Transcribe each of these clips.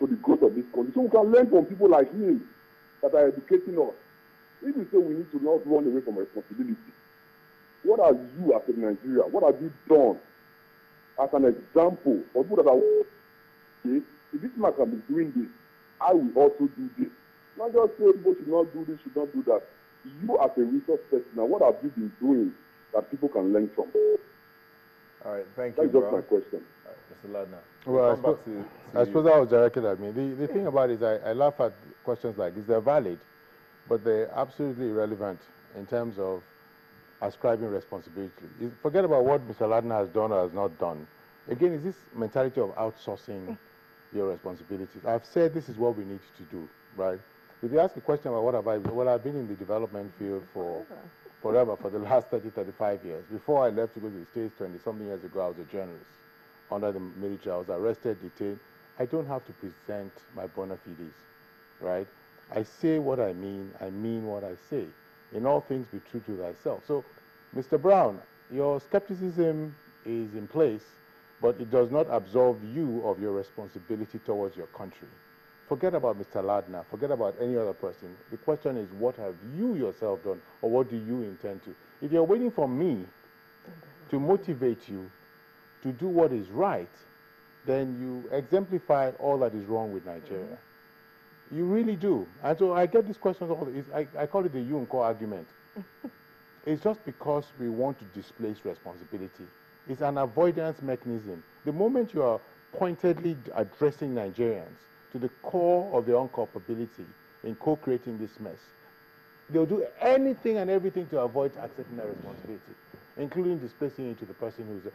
for the growth of this country. So we can learn from people like him that are educating us. If you say we need to not run away from responsibility, what are you as a Nigeria? What have you done as an example for people that are, okay, if this man can be doing this, I will also do this. Not just say people should not do this, should not do that. You as a resource person, now what have you been doing that people can learn from? All right, thank you, That's just my question. All right, Mr. Ladner. Well, I suppose that was directed at me. The thing about it is I laugh at questions like this. They're valid, but they're absolutely irrelevant in terms of ascribing responsibility. Forget about what Mr. Ladner has done or has not done. Again, it's this mentality of outsourcing your responsibilities. I've said this is what we need to do, right? If you ask a question about what have I been, well, I've been in the development field for forever, for the last 30, 35 years. Before I left to go to the States 20-something years ago, I was a journalist under the military. I was arrested, detained. I don't have to present my bona fides, right? I say what I mean what I say. In all things, be true to thyself. So, Mr. Brown, your skepticism is in place, but it does not absolve you of your responsibility towards your country. Forget about Mr. Ladner, forget about any other person. The question is, what have you yourself done, or what do you intend to? If you're waiting for me to motivate you to do what is right, then you exemplify all that is wrong with Nigeria. You really do. And so I get these questions all the time. I call it the Yunko argument. It's just because we want to displace responsibility. It's an avoidance mechanism. The moment you are pointedly addressing Nigerians to the core of their own culpability in co-creating this mess, they'll do anything and everything to avoid accepting that responsibility, including displacing it to the person who's there.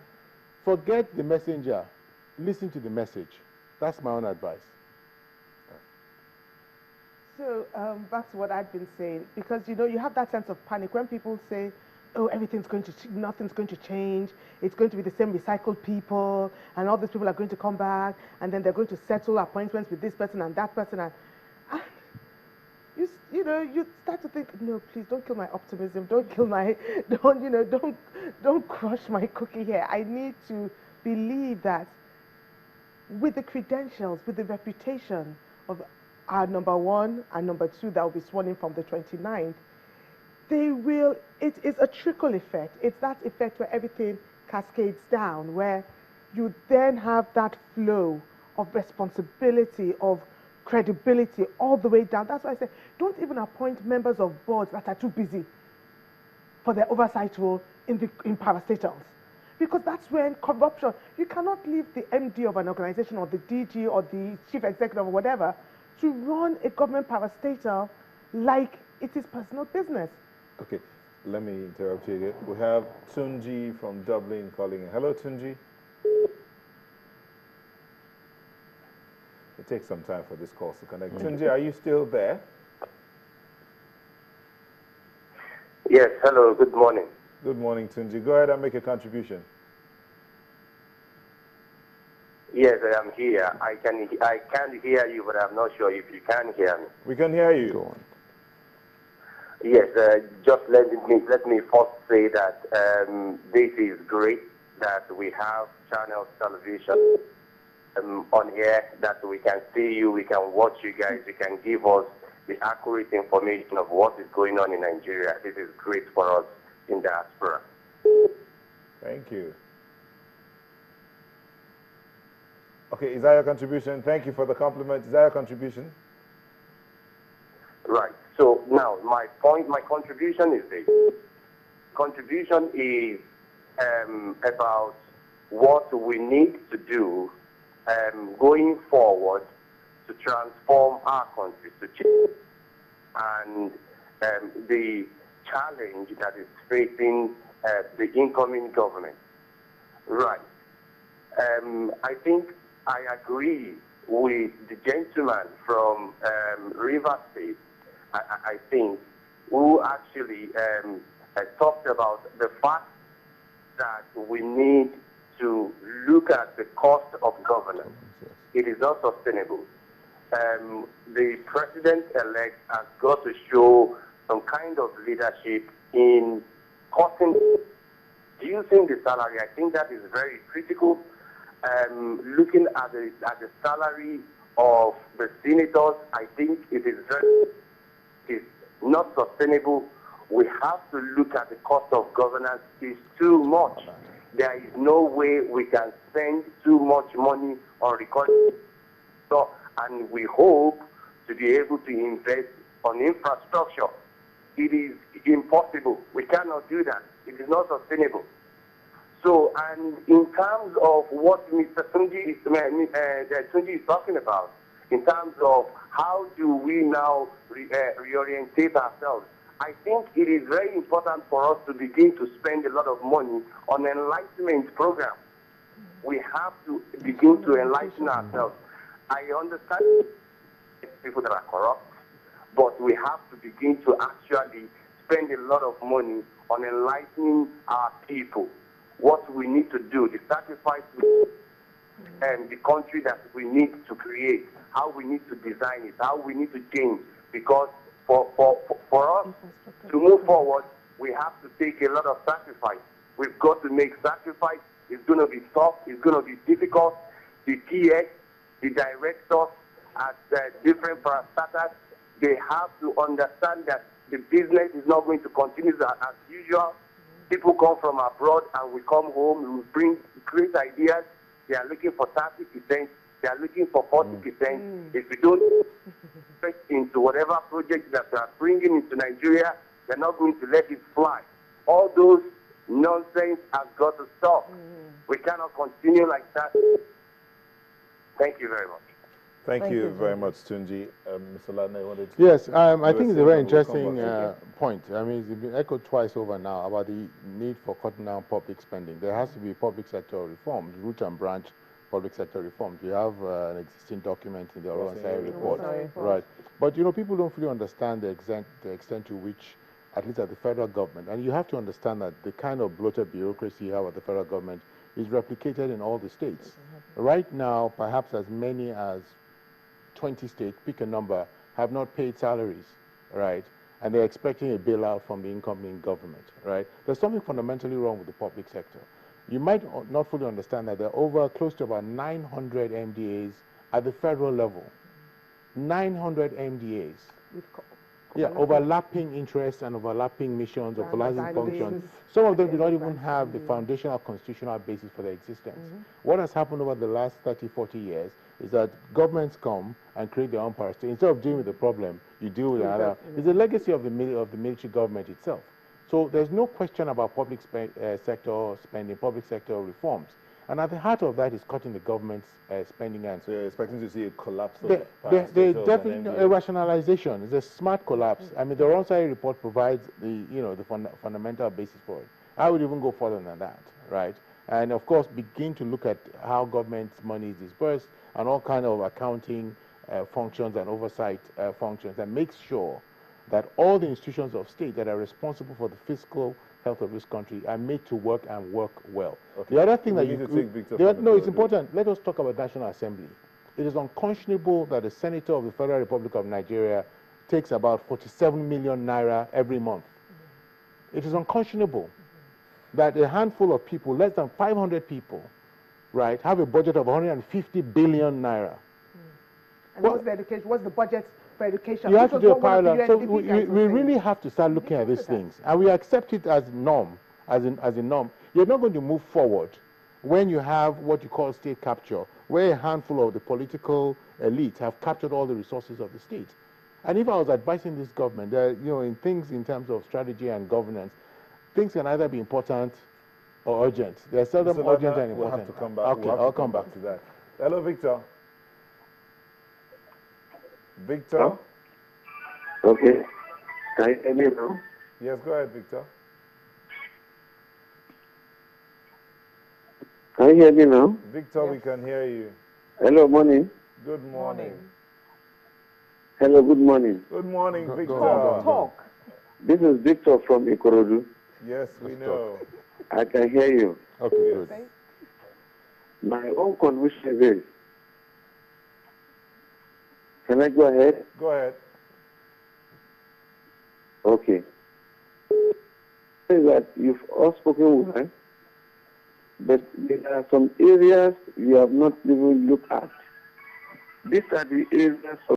Forget the messenger. Listen to the message. That's my own advice. So back to what I've been saying, because you know you have that sense of panic when people say, "Oh, everything's going to, nothing's going to change. It's going to be the same recycled people, and all these people are going to come back, and then they're going to settle appointments with this person and that person." And you know, you start to think, no, please don't kill my optimism. Don't kill my, don't crush my cookie here. I need to believe that with the credentials, with the reputation of our number one and number two that will be sworn in from the 29th, they will, it is a trickle effect. It's that effect where everything cascades down, where you then have that flow of responsibility, of credibility all the way down. That's why I say, don't even appoint members of boards that are too busy for their oversight role in parastatals. Because that's when corruption, you cannot leave the MD of an organization or the DG or the chief executive or whatever to run a government parastatal like it is personal business. Okay, let me interrupt you again. We have Tunji from Dublin calling in. Hello, Tunji. It takes some time for this call to connect. Tunji, are you still there? Yes, hello, good morning. Good morning, Tunji. Go ahead and make a contribution. Yes, I am here. I can hear you, but I'm not sure if you can hear me. We can hear you. Go on. Yes, just let me first say that this is great that we have channel television on here, that we can see you, we can watch you guys, you can give us the accurate information of what is going on in Nigeria. This is great for us in diaspora. Thank you. Okay, is that your contribution? Thank you for the compliment. Is that your contribution? Right. So now my contribution is this. Contribution is about what we need to do going forward to transform our country, to change, and the challenge that is facing the incoming government. Right. I think I agree with the gentleman from River State, I think, who actually talked about the fact that we need to look at the cost of governance. It is not sustainable. The president-elect has got to show some kind of leadership in cutting, reducing the salary. I think that is very critical. Looking at the salary of the senators, I think it is not sustainable. We have to look at the cost of governance. It's too much. There is no way we can spend too much money on recording. So, and we hope to be able to invest on infrastructure. It is impossible. We cannot do that. It is not sustainable. So, and in terms of what Mr. Tunji is talking about, in terms of how do we now reorientate ourselves, I think it is very important for us to begin to spend a lot of money on enlightenment programs. We have to begin to enlighten ourselves. I understand people that are corrupt, but we have to begin to actually spend a lot of money on enlightening our people. What we need to do, the sacrifice and the country that we need to create, how we need to design it, how we need to change. Because for us to move forward, we have to take a lot of sacrifice. We've got to make sacrifice. It's going to be tough. It's going to be difficult. The TX, the directors at different parastatals, they have to understand that the business is not going to continue as usual. People come from abroad and we come home, we bring great ideas. They are looking for 30%. They are looking for 40%. If we don't invest into whatever project that they are bringing into Nigeria, they're not going to let it fly. All those nonsense has got to stop. We cannot continue like that. Thank you very much. Thank you very much, Tunji. Mr. Ladner, wanted to... Yes, I think it's a very interesting point. I mean, it's been echoed twice over now about the need for cutting down public spending. There has to be public sector reforms, root and branch public sector reforms. We have an existing document in the Oronsai report. Right. But, you know, people don't fully understand the extent to which, at least at the federal government, and you have to understand that the kind of bloated bureaucracy you have at the federal government is replicated in all the states. Right now, perhaps as many as 20 states, pick a number, have not paid salaries, right? And they're expecting a bailout from the incoming government, right? There's something fundamentally wrong with the public sector. You might not fully understand that there are over close to about 900 MDAs at the federal level. 900 MDAs. Yeah, overlapping interests and overlapping missions, overlapping functions. Some of them do not even have the foundational constitutional basis for their existence. What has happened over the last 30, 40 years is that governments come and create their own parastate. Instead of dealing with the problem, you deal with another. It's a legacy of the military government itself. So there's no question about public sector spending, public sector reforms. And at the heart of that is cutting the government's spending. And so you're expecting to see a collapse of they definitely a rationalization. It's a smart collapse. I mean, the Oronsai report provides the fundamental basis for it. I would even go further than that, right? And of course, begin to look at how government's money is dispersed and all kind of accounting functions and oversight functions, and make sure that all the institutions of state that are responsible for the fiscal health of this country are made to work and work well. Okay. The other thing it's important. Let us talk about National Assembly. It is unconscionable that a senator of the Federal Republic of Nigeria takes about 47 million naira every month. It is unconscionable that a handful of people, less than 500 people, right, have a budget of 150 billion naira. And what's the education? What's the budget for education? You have to do a parallel. So we really have to start looking at these things, and we accept it as norm, as a norm. You're not going to move forward when you have what you call state capture, where a handful of the political elite have captured all the resources of the state. And if I was advising this government, in things in terms of strategy and governance, things can either be important or urgent. They're seldom urgent and important. We'll have to come back. Okay, I'll come back to that. Hello, Victor. Victor? Okay. Can you hear me now? Yes, go ahead, Victor. Can you hear me now? Victor, yes. We can hear you. Hello, morning. Good morning. Hello, good morning. Good morning, Victor. Talk. This is Victor from Ikorodu. Yes, we know. I can hear you. Okay, good. My own conviction is this. Can I go ahead? Go ahead. Okay. Is that you've all spoken well, but there are some areas you have not even looked at. These are the areas of